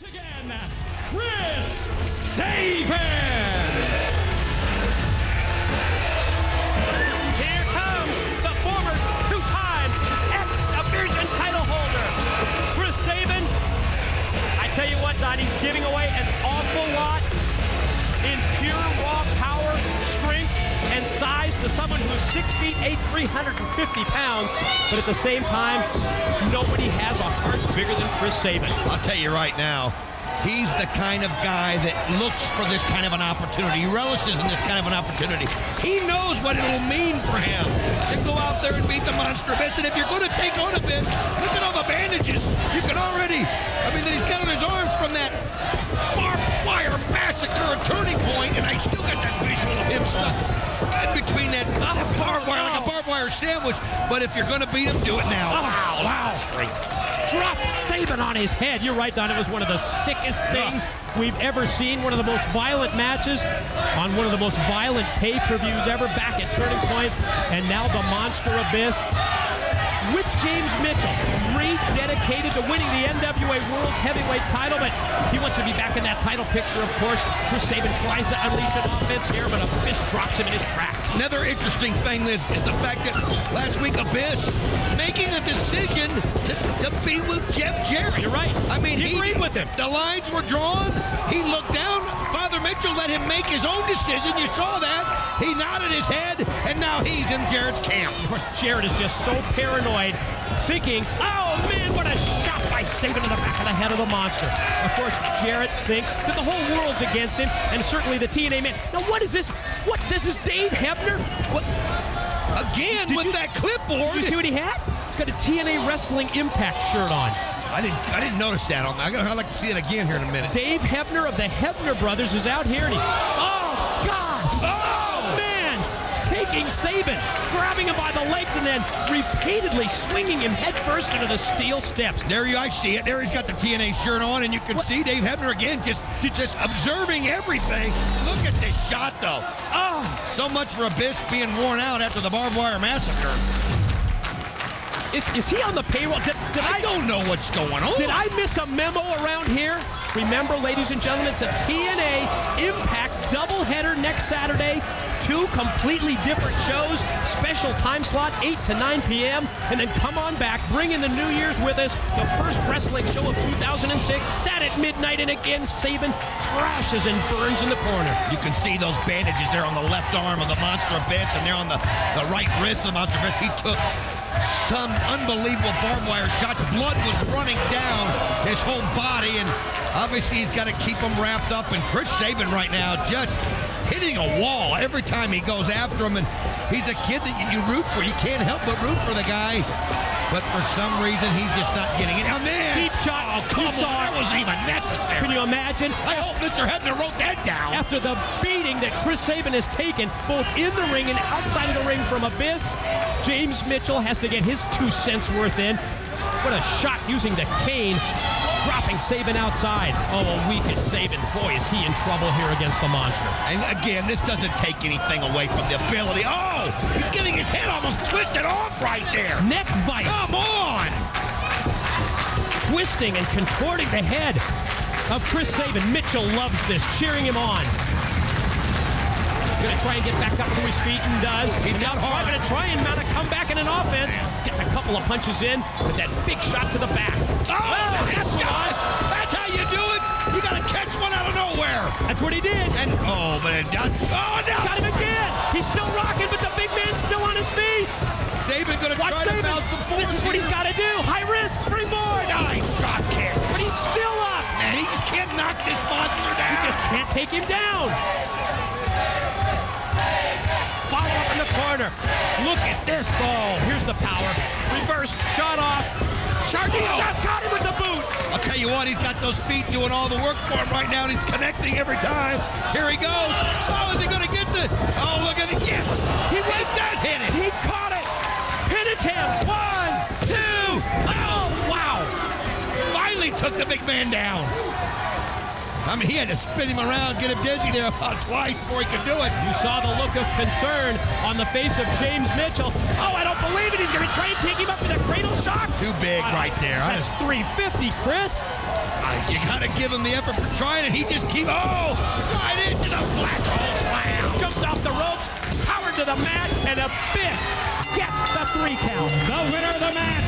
Once again, Chris Sabin. Here comes the former two-time X-Division title holder, Chris Sabin. I tell you what, Don, he's giving away an awful lot in pure raw power, strength, and size to someone who's 6 feet 8, 350 pounds, but at the same time, nobody has a heart bigger than Chris Sabin. I'll tell you right now, he's the kind of guy that looks for this kind of an opportunity. He relishes in this kind of an opportunity. He knows what it will mean for him to go out there and beat the Monster Abyss. And if you're going to take on Abyss, look at all the bandages. You can already, he's got on his arms from that barbed wire massacre and turning point, and I still got that visual of him stuck in between that barbed wire, like a barbed wire sandwich. But if you're going to beat him, do it now. Wow. Dropped Sabin on his head. You're right, Don. It was one of the sickest things we've ever seen. One of the most violent matches on one of the most violent pay-per-views ever back at Turning Point. And now the Monster Abyss with James Mitchell, rededicated to winning the NWA World's Heavyweight title, but he wants to be back in that title picture, of course. Chris Sabin tries to unleash an offense here, but Abyss drops him in his tracks. Another interesting thing is the fact that last week Abyss making a decision to be with Jeff Jarrett. You're right. He agreed with him. The lines were drawn. He looked down. Father Mitchell let him make his own decision. You saw that. He nodded his head, and now he's in Jarrett's camp. Of course, Jarrett is just so paranoid, thinking, oh man, what a shot by Sabin to the back of the head of the Monster. Of course, Jarrett thinks that the whole world's against him, and certainly the TNA man. Now, what is this? This is Dave Hebner? What? Again, with that clipboard. Did you see what he had? He's got a TNA Wrestling Impact shirt on. I didn't notice that. I'd like to see it again here in a minute. Dave Hebner of the Hebner Brothers is out here, and oh, God! Oh, man! Taking Sabin, grabbing him by the legs, and then repeatedly swinging him headfirst into the steel steps. I see it. There he's got the TNA shirt on, and you can see Dave Hebner again, just observing everything. Look at this shot, though. Oh, so much for Abyss being worn out after the barbed wire massacre. Is he on the payroll? I don't know what's going on. Did I miss a memo around here? Remember, ladies and gentlemen, it's a TNA Impact doubleheader next Saturday. 2 completely different shows. Special time slot, 8 to 9 p.m. And then come on back, bring in the New Year's with us. The first wrestling show of 2006. That at midnight, and again, Sabin crashes and burns in the corner. You can see those bandages there on the left arm of the Monster Abyss, and there on the right wrist of the Monster Abyss. He took some unbelievable barbed wire shots. Blood was running down his whole body, and obviously he's got to keep him wrapped up. And Chris Sabin right now just hitting a wall every time he goes after him, and he's a kid that you root for. You can't help but root for the guy, but for some reason he's just not getting it. Now, man, deep shot. Oh, come on, that wasn't even necessary. Can you imagine? I hope Mr. Hebner wrote that down. After the beating that Chris Sabin has taken, both in the ring and outside of the ring from Abyss, James Mitchell has to get his 2 cents worth in. What a shot using the cane, dropping Sabin outside. Oh, a weakened Sabin. Boy, is he in trouble here against the Monster. And again, this doesn't take anything away from the ability. Oh, he's getting his head almost twisted off right there. Neck vice. Come on. Twisting and contorting the head of Chris Sabin. Mitchell loves this, cheering him on. Gonna try and get back up to his feet, and does. He's now gonna try and mount a comeback and an offense. Gets a couple of punches in with that big shot to the back. Oh, that's how you do it. You gotta catch one out of nowhere. That's what he did. And but it does. Oh no! Got him again. He's still rocking, but the big man's still on his feet. Sabin gonna try to mount some force. This is what he's got to do. High risk, springboard. Nice drop kick. But he's still up. Man, he just can't knock this monster down. He just can't take him down. Follow up in the corner. Look at this ball. Here's the power. Reverse, shot off. Charging, that's got him with the boot. I'll tell you what, he's got those feet doing all the work for him right now, and he's connecting every time. Here he goes. Oh, is he going to get the... Oh, look at it. Yeah. He does hit it. He caught it. Pinned him. 1, 2. Oh, wow. Finally took the big man down. I mean, he had to spin him around, get him dizzy there about twice before he could do it. You saw the look of concern on the face of James Mitchell. Oh, I don't believe it. He's going to try and take him up with a cradle shock. Too big right there. That's 350, Chris. You got to give him the effort for trying it. He just right into the black hole slam. Jumped off the ropes, powered to the mat, and Abyss gets the 3 count. The winner of the match